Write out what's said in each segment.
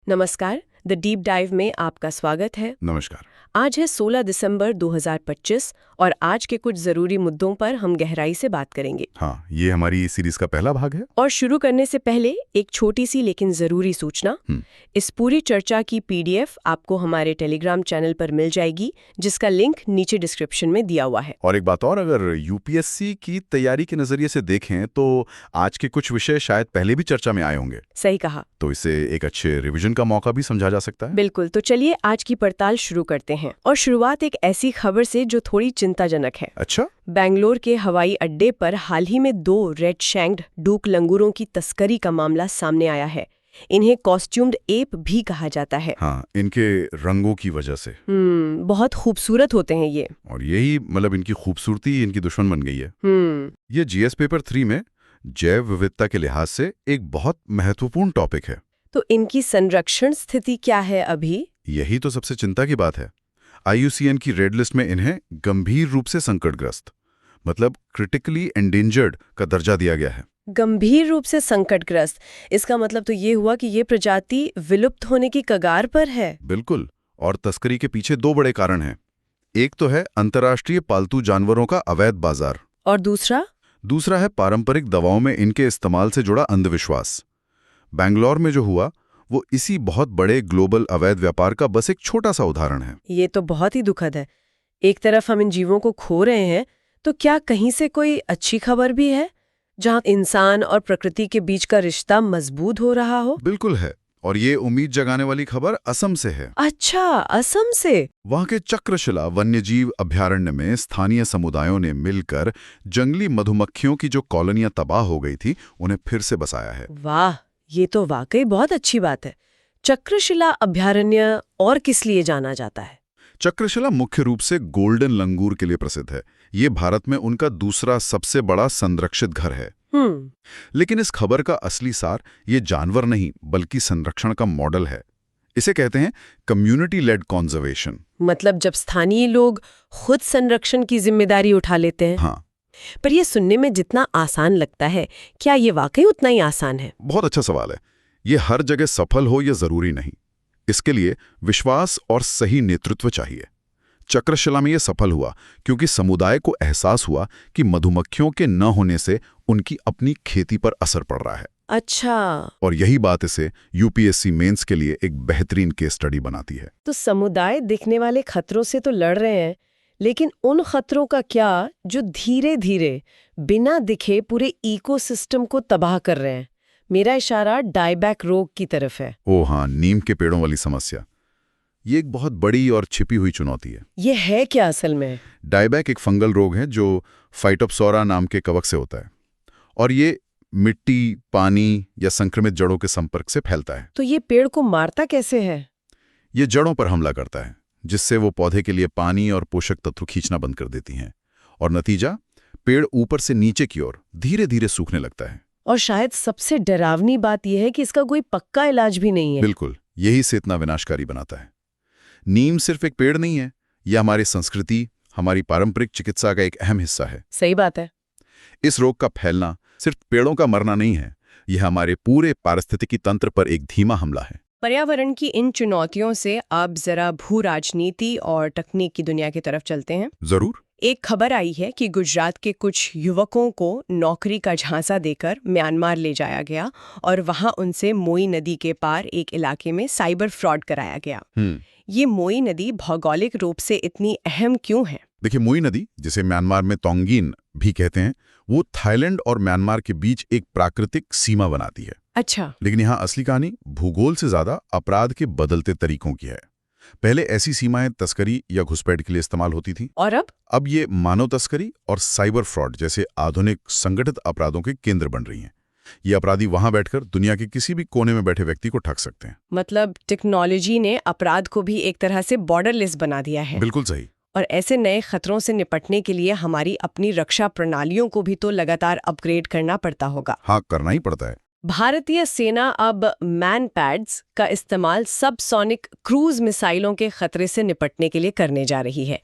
नमस्कार, the deep dive में आपका स्वागत है। नमस्कार। आज है 16 दिसंबर 2025 और आज के कुछ जरूरी मुद्दों पर हम गहराई से बात करेंगे। हाँ, ये हमारी सीरीज का पहला भाग है। और शुरू करने से पहले एक छोटी सी लेकिन जरूरी सूचना। इस पूरी चर्चा की पीडीएफ आपको हमारे टेलीग्राम चैनल पर मिल जाएगी, जिसका लिंक नीचे डिस्क्रिप्शन में दिया हुआ है। और एक बात और, अगर यूपीएससी की तैयारी के नजरिए से देखें तो आज के कुछ विषय शायद पहले भी चर्चा में आए होंगे। सही कहा। तो इसे एक अच्छे रिवीजन का मौका भी समझा जा सकता है। बिल्कुल, तो चलिए आज की पड़ताल शुरू करते हैं। और शुरुआत एक ऐसी खबर से जो थोड़ी चिंताजनक है। अच्छा? बेंगलोर के हवाई अड्डे पर हाल ही में 2 रेड शैंक्ड डूक लंगूरों की तस्करी का मामला सामने आया है। इन्हें कॉस्ट्यूम्ड एप भी कहा जाता है। हाँ, इनके रंगों की वजह से। बहुत खूबसूरत होते हैं ये। और यही इनकी खूबसूरती इनकी दुश्मन बन गई है। ये जीएस पेपर 3 में जैव विविधता के लिहाज से एक बहुत महत्वपूर्ण टॉपिक है। तो इनकी संरक्षण स्थिति क्या है अभी? यही तो सबसे चिंता की बात है। IUCN की रेड लिस्ट में इन्हें गंभीर रूप से संकटग्रस्त, क्रिटिकली एंडेंजर्ड का दर्जा दिया गया है। गंभीर रूप से संकटग्रस्त, इसका मतलब तो ये हुआ कि ये प्रजाति विलुप्त होने की कगार पर है। बिल्कुल। और तस्करी के पीछे 2 बड़े कारण हैं। एक तो है अंतर्राष्ट्रीय पालतू जानवरों का अवैध बाजार, और दूसरा है पारंपरिक दवाओं में इनके इस्तेमाल से जुड़ा अंधविश्वास। बैंगलोर में जो हुआ वो इसी बहुत बड़े ग्लोबल अवैध व्यापार का बस एक छोटा सा उदाहरण है। ये तो बहुत ही दुखद है। एक तरफ हम इन जीवों को खो रहे हैं, तो क्या कहीं से कोई अच्छी खबर भी है जहां इंसान और प्रकृति के बीच का रिश्ता मजबूत हो रहा हो? बिल्कुल है। और ये उम्मीद जगाने वाली खबर असम से है। अच्छा, असम से? वहां के चक्रशिला वन्यजीव अभयारण्य में स्थानीय समुदायों ने मिलकर जंगली मधुमक्खियों की जो कॉलोनियां तबाह हो गई थी, उन्हें फिर से बसाया है। वाह, ये तो वाकई बहुत अच्छी बात है। चक्रशिला अभयारण्य और किस लिए जाना जाता है? चक्रशिला मुख्य रूप से गोल्डन लंगूर के लिए प्रसिद्ध है। ये भारत में उनका दूसरा सबसे बड़ा संरक्षित घर है। लेकिन इस खबर का असली सार ये जानवर नहीं बल्कि संरक्षण का मॉडल है। इसे कहते हैं कम्युनिटी लेड कॉन्जर्वेशन। मतलब जब स्थानीय लोग खुद संरक्षण की जिम्मेदारी उठा लेते हैं। हाँ। पर ये सुनने में जितना आसान लगता है, क्या ये वाकई उतना ही आसान है? बहुत अच्छा सवाल है। ये हर जगह सफल हो ये जरूरी नहीं। इसके लिए विश्वास और सही नेतृत्व चाहिए। चक्रशिला में ये सफल हुआ क्योंकि समुदाय को एहसास हुआ कि मधुमक्खियों के न होने से उनकी अपनी खेती पर असर पड़ रहा है। अच्छा। और यही बात इसे यूपीएससी मेंस के लिए एक बेहतरीन केस स्टडी बनाती है। तो समुदाय दिखने वाले खतरों से तो लड़ रहे हैं, लेकिन उन खतरों का क्या जो धीरे धीरे बिना दिखे पूरे इकोसिस्टम को तबाह कर रहे हैं? मेरा इशारा डायबैक रोग की तरफ है। ओह हाँ, नीम के पेड़ों वाली समस्या। ये एक बहुत बड़ी और छिपी हुई चुनौती है। ये है क्या असल में? डायबैक एक फंगल रोग है जो फाइटोप्सोरा नाम के कवक से होता है और ये मिट्टी, पानी या संक्रमित जड़ों के संपर्क से फैलता है। तो ये पेड़ को मारता कैसे है? ये जड़ों पर हमला करता है, जिससे वो पौधे के लिए पानी और पोषक तत्व खींचना बंद कर देती हैं। और नतीजा, पेड़ ऊपर से नीचे की ओर धीरे धीरे सूखने लगता है। और शायद सबसे डरावनी बात यह है कि इसका कोई पक्का इलाज भी नहीं है। बिल्कुल, यही इसे इतना विनाशकारी बनाता है। नीम सिर्फ एक पेड़ नहीं है, यह हमारी संस्कृति, हमारी पारंपरिक चिकित्सा का एक अहम हिस्सा है। सही बात है। इस रोग का फैलना सिर्फ पेड़ों का मरना नहीं है, यह हमारे पूरे पारिस्थितिकी तंत्र पर एक धीमा हमला है। पर्यावरण की इन चुनौतियों से अब जरा भू राजनीति और तकनीक की दुनिया की तरफ चलते हैं। जरूर। एक खबर आई है कि गुजरात के कुछ युवकों को नौकरी का झांसा देकर म्यांमार ले जाया गया और वहां उनसे मोई नदी के पार एक इलाके में साइबर फ्रॉड कराया गया। ये मोई नदी भौगोलिक रूप से इतनी अहम क्यों है? देखिए, मोई नदी, जिसे म्यांमार में तोंगीन भी कहते हैं, वो थाईलैंड और म्यांमार के बीच एक प्राकृतिक सीमा बनाती है। अच्छा। लेकिन यहाँ असली कहानी भूगोल से ज्यादा अपराध के बदलते तरीकों की है। पहले ऐसी सीमाएं तस्करी या घुसपैठ के लिए इस्तेमाल होती थी, और अब ये मानव तस्करी और साइबर फ्रॉड जैसे आधुनिक संगठित अपराधों के केंद्र बन रही हैं। ये अपराधी वहां बैठकर दुनिया के किसी भी कोने में बैठे व्यक्ति को ठग सकते हैं। मतलब टेक्नोलॉजी ने अपराध को भी एक तरह से बॉर्डरलेस बना दिया है। बिल्कुल सही। और ऐसे नए खतरों से निपटने के लिए हमारी अपनी रक्षा प्रणालियों को भी तो लगातार अपग्रेड करना पड़ता होगा। हाँ, करना ही पड़ता है। भारतीय सेना अब मैन पैड्स का इस्तेमाल सबसोनिक क्रूज मिसाइलों के खतरे से निपटने के लिए करने जा रही है।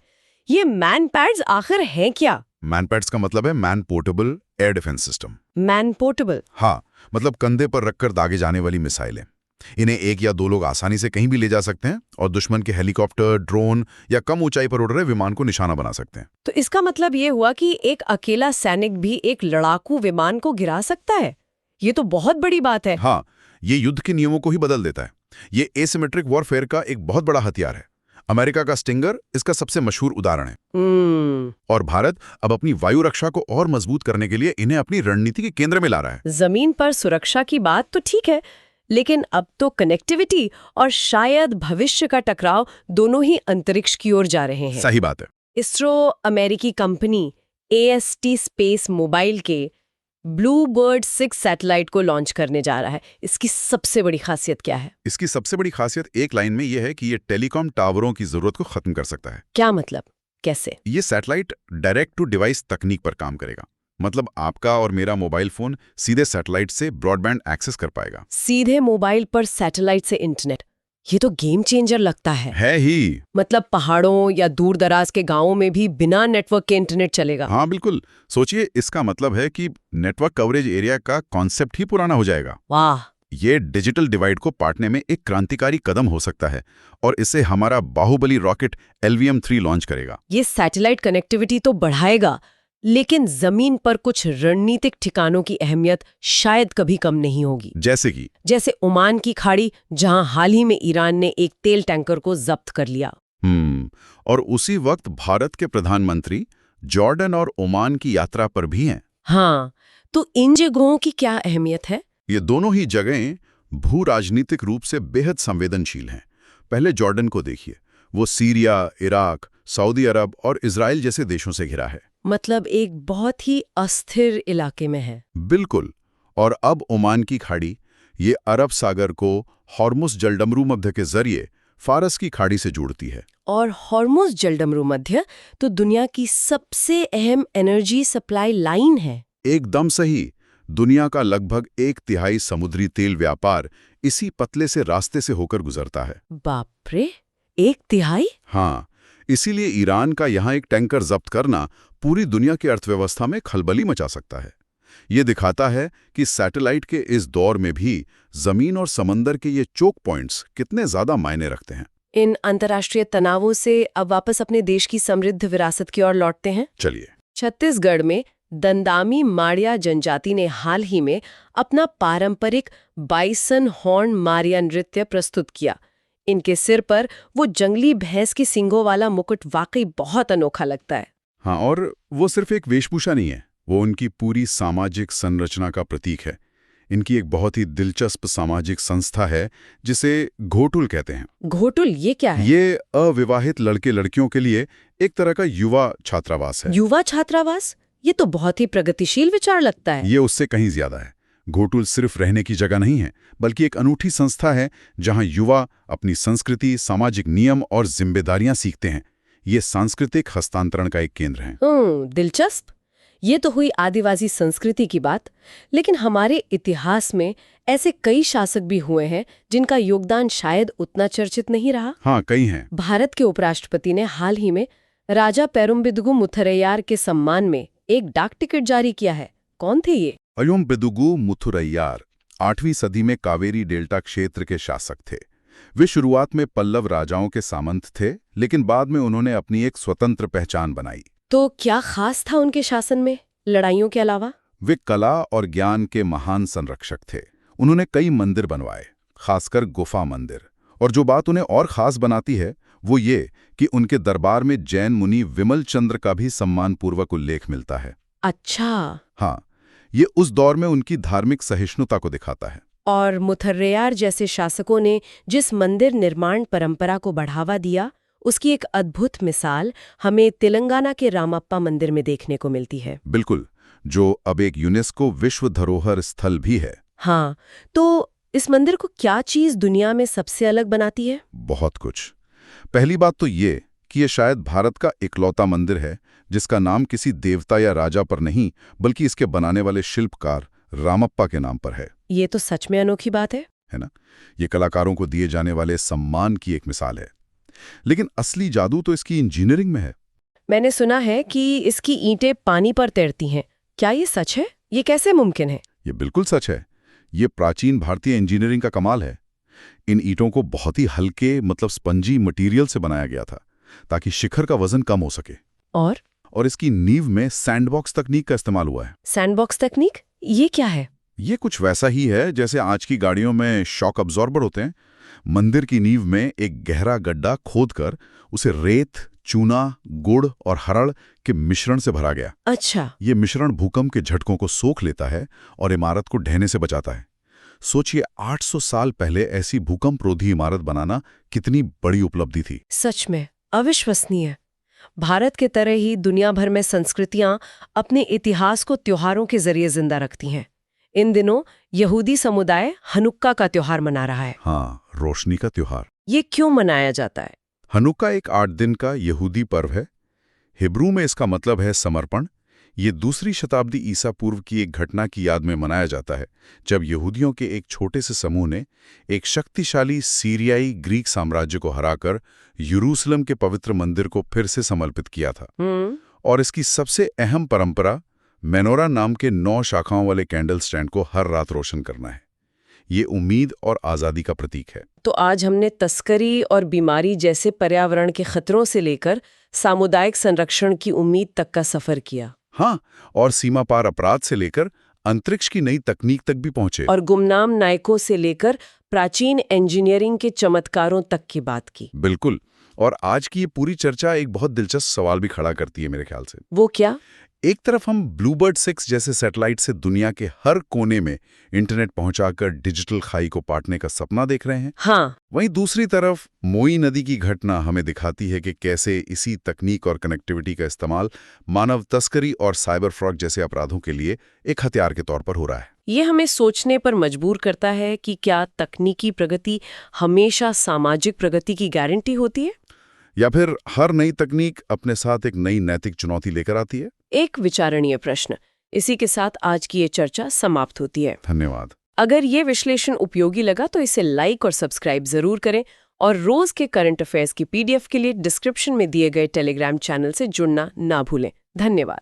ये मैन पैड्स आखिर हैं क्या? मैन पैड्स का मतलब है man portable air defence system. Man portable? हाँ, मतलब कंधे पर रखकर दागे जाने वाली मिसाइलें। इन्हें एक या दो लोग आसानी से कहीं भी ले जा सकते हैं और दुश्मन के हेलीकॉप्टर, ड्रोन या कम ऊंचाई पर उड़ रहे विमान को निशाना बना सकते हैं। तो इसका मतलब ये हुआ कि एक अकेला सैनिक भी एक लड़ाकू विमान को गिरा सकता है। ये तो बहुत बड़ी बात है। हाँ, ये युद्ध के नियमों को ही बदल देता है। ये एसिमेट्रिक वॉरफेयर का एक बहुत बड़ा हथियार है। अमेरिका का स्टिंगर इसका सबसे मशहूर उदाहरण है। और भारत अब अपनी वायु रक्षा को और मजबूत करने के लिए इन्हें अपनी रणनीति के केंद्र में ला रहा है। जमीन पर सुरक्षा की बात तो ठीक है, लेकिन अब तो कनेक्टिविटी और शायद भविष्य का टकराव दोनों ही अंतरिक्ष की ओर जा रहे हैं। सही बात है। इसरो अमेरिकी कंपनी AST स्पेस मोबाइल के ब्लूबर्ड 6 सैटेलाइट को लॉन्च करने जा रहा है। इसकी सबसे बड़ी खासियत क्या है? इसकी सबसे बड़ी खासियत एक लाइन में यह है कि ये टेलीकॉम टावरों की जरूरत को खत्म कर सकता है। क्या मतलब? कैसे? ये सैटेलाइट डायरेक्ट टू डिवाइस तकनीक पर काम करेगा। मतलब आपका और मेरा मोबाइल फोन सीधे सैटेलाइट से ब्रॉडबैंड एक्सेस कर पाएगा। सीधे मोबाइल पर सैटेलाइट से इंटरनेट, ये तो गेम चेंजर लगता है ही। मतलब पहाड़ों या दूर दराज के गांवों में भी बिना नेटवर्क के इंटरनेट चलेगा। हाँ बिल्कुल। सोचिए, इसका मतलब है कि नेटवर्क कवरेज एरिया का कॉन्सेप्ट ही पुराना हो जाएगा। वाह! ये डिजिटल डिवाइड को पाटने में एक क्रांतिकारी कदम हो सकता है और इससे हमारा बाहुबली रॉकेट LVM-3 लॉन्च करेगा। ये सैटेलाइट कनेक्टिविटी तो बढ़ाएगा, लेकिन जमीन पर कुछ रणनीतिक ठिकानों की अहमियत शायद कभी कम नहीं होगी। जैसे ओमान की खाड़ी, जहां हाल ही में ईरान ने एक तेल टैंकर को जब्त कर लिया। और उसी वक्त भारत के प्रधानमंत्री जॉर्डन और ओमान की यात्रा पर भी हैं। हाँ, तो इन जगहों की क्या अहमियत है? ये दोनों ही जगहें भू राजनीतिक रूप से बेहद संवेदनशील हैं। पहले जॉर्डन को देखिए, वो सीरिया, इराक, सऊदी अरब और इजराइल जैसे देशों से घिरा है। मतलब एक बहुत ही अस्थिर इलाके में है। बिल्कुल। और अब ओमान की खाड़ी, ये अरब सागर को हॉर्मुज जलडमरू मध्य के जरिए फारस की खाड़ी से जोड़ती है। और हॉर्मुज जलडमरू मध्य तो दुनिया की सबसे अहम एनर्जी सप्लाई लाइन है। एकदम सही। दुनिया का लगभग 1/3 समुद्री तेल व्यापार इसी पतले से रास्ते से होकर गुजरता है। बाप रे, 1/3? हाँ, इसीलिए ईरान का यहाँ एक टैंकर जब्त करना पूरी दुनिया की अर्थव्यवस्था में खलबली मचा सकता है। ये दिखाता है कि सैटेलाइट के इस दौर में भी जमीन और समंदर के ये चोक पॉइंट्स कितने ज्यादा मायने रखते हैं। इन अंतर्राष्ट्रीय तनावों से अब वापस अपने देश की समृद्ध विरासत की ओर लौटते हैं। चलिए। छत्तीसगढ़ में दंदामी माड़िया जनजाति ने हाल ही में अपना पारंपरिक बाइसन हॉर्न मारिया नृत्य प्रस्तुत किया। इनके सिर पर वो जंगली भैंस की सींगों वाला मुकुट वाकई बहुत अनोखा लगता है। हाँ, और वो सिर्फ एक वेशभूषा नहीं है, वो उनकी पूरी सामाजिक संरचना का प्रतीक है। इनकी एक बहुत ही दिलचस्प सामाजिक संस्था है जिसे घोटुल कहते हैं। घोटुल, ये क्या है? ये अविवाहित लड़के लड़कियों के लिए एक तरह का युवा छात्रावास है। युवा छात्रावास? ये तो बहुत ही प्रगतिशील विचार लगता है। ये उससे कहीं ज्यादा है। घोटुल सिर्फ रहने की जगह नहीं है, बल्कि एक अनूठी संस्था है जहां युवा अपनी संस्कृति, सामाजिक नियम और जिम्मेदारियां सीखते हैं। ये सांस्कृतिक हस्तांतरण का एक केंद्र है। दिलचस्प। ये तो हुई आदिवासी संस्कृति की बात, लेकिन हमारे इतिहास में ऐसे कई शासक भी हुए हैं जिनका योगदान शायद उतना चर्चित नहीं रहा। हाँ, कई हैं। भारत के उपराष्ट्रपति ने हाल ही में राजा पेरुम्बिदुगु मुथुरैयार के सम्मान में एक डाक टिकट जारी किया है। कौन थे ये? पेरुम्बिदुगु मुथुरैयार 8वीं सदी में कावेरी डेल्टा क्षेत्र के शासक थे। वे शुरुआत में पल्लव राजाओं के सामंत थे, लेकिन बाद में उन्होंने अपनी एक स्वतंत्र पहचान बनाई। तो क्या खास था उनके शासन में, लड़ाइयों के अलावा? वे कला और ज्ञान के महान संरक्षक थे। उन्होंने कई मंदिर बनवाए, खासकर गुफा मंदिर। और जो बात उन्हें और खास बनाती है वो ये कि उनके दरबार में जैन मुनि विमल चंद्र का भी सम्मानपूर्वक उल्लेख मिलता है। अच्छा। हाँ, ये उस दौर में उनकी धार्मिक सहिष्णुता को दिखाता है। और मुथुरैयार जैसे शासकों ने जिस मंदिर निर्माण परंपरा को बढ़ावा दिया, उसकी एक अद्भुत मिसाल हमें तेलंगाना के रामप्पा मंदिर में देखने को मिलती है। बिल्कुल, जो अब एक यूनेस्को विश्व धरोहर स्थल भी है। हाँ, तो इस मंदिर को क्या चीज दुनिया में सबसे अलग बनाती है? बहुत कुछ। पहली बात तो ये कि ये शायद भारत का इकलौता मंदिर है जिसका नाम किसी देवता या राजा पर नहीं, बल्कि इसके बनाने वाले शिल्पकार रामप्पा के नाम पर है। ये तो सच में अनोखी बात है ना? ये कलाकारों को दिए जाने वाले सम्मान की एक मिसाल है। लेकिन असली जादू तो इसकी इंजीनियरिंग में है। मैंने सुना है कि इसकी ईंटें पानी पर तैरती हैं। क्या ये सच है? ये कैसे मुमकिन है? ये बिल्कुल सच है। ये प्राचीन भारतीय इंजीनियरिंग का कमाल है। इन ईंटों को बहुत ही हल्के मतलब स्पंजी मटेरियल से बनाया गया था ताकि शिखर का वजन कम हो सके। और इसकी नींव में सैंडबॉक्स तकनीक का इस्तेमाल हुआ है। सैंडबॉक्स तकनीक ये क्या है? ये कुछ वैसा ही है जैसे आज की गाड़ियों में शॉक अब्जॉर्बर होते हैं। मंदिर की नींव में एक गहरा गड्ढा खोदकर उसे रेत, चूना, गुड़ और हरड़ के मिश्रण से भरा गया। अच्छा। ये मिश्रण भूकंप के झटकों को सोख लेता है और इमारत को ढहने से बचाता है। सोचिए 800 साल पहले ऐसी भूकंपरोधी इमारत बनाना कितनी बड़ी उपलब्धि थी। सच में अविश्वसनीय। भारत के तरह ही दुनिया भर में संस्कृतियां अपने इतिहास को त्योहारों के जरिए जिंदा रखती हैं। इन दिनों यहूदी समुदाय हनुक्का का त्योहार मना रहा है। हाँ, रोशनी का त्योहार। ये क्यों मनाया जाता है? हनुक्का एक 8 दिन का यहूदी पर्व है। हिब्रू में इसका मतलब है समर्पण। ये 2री शताब्दी ईसा पूर्व की एक घटना की याद में मनाया जाता है, जब यहूदियों के एक छोटे से समूह ने एक शक्तिशाली सीरियाई ग्रीक साम्राज्य को हराकर यरूशलेम के पवित्र मंदिर को फिर से समर्पित किया था। और इसकी सबसे अहम परंपरा मेनोरा नाम के 9 शाखाओं वाले कैंडल स्टैंड को हर रात रोशन करना है। ये उम्मीद और आज़ादी का प्रतीक है। तो आज हमने तस्करी और बीमारी जैसे पर्यावरण के खतरों से लेकर सामुदायिक संरक्षण की उम्मीद तक का सफर किया। हाँ, और सीमा पार अपराध से लेकर अंतरिक्ष की नई तकनीक तक भी पहुंचे। और गुमनाम नायकों से लेकर प्राचीन इंजीनियरिंग के चमत्कारों तक की बात की। बिल्कुल। और आज की ये पूरी चर्चा एक बहुत दिलचस्प सवाल भी खड़ा करती है मेरे ख्याल से। वो क्या? एक तरफ हम ब्लूबर्ड 6 जैसे सैटेलाइट से दुनिया के हर कोने में इंटरनेट पहुंचाकर डिजिटल खाई को पाटने का सपना देख रहे हैं। हाँ। वहीं दूसरी तरफ मोई नदी की घटना हमें दिखाती है कि कैसे इसी तकनीक और कनेक्टिविटी का इस्तेमाल मानव तस्करी और साइबर फ्रॉड जैसे अपराधों के लिए एक हथियार के तौर पर हो रहा है। ये हमें सोचने पर मजबूर करता है कि क्या तकनीकी प्रगति हमेशा सामाजिक प्रगति की गारंटी होती है, या फिर हर नई तकनीक अपने साथ एक नई नैतिक चुनौती लेकर आती है? एक विचारणीय प्रश्न। इसी के साथ आज की ये चर्चा समाप्त होती है। धन्यवाद। अगर ये विश्लेषण उपयोगी लगा तो इसे लाइक और सब्सक्राइब जरूर करें और रोज के करंट अफेयर्स की PDF के लिए डिस्क्रिप्शन में दिए गए टेलीग्राम चैनल से जुड़ना ना भूलें। धन्यवाद।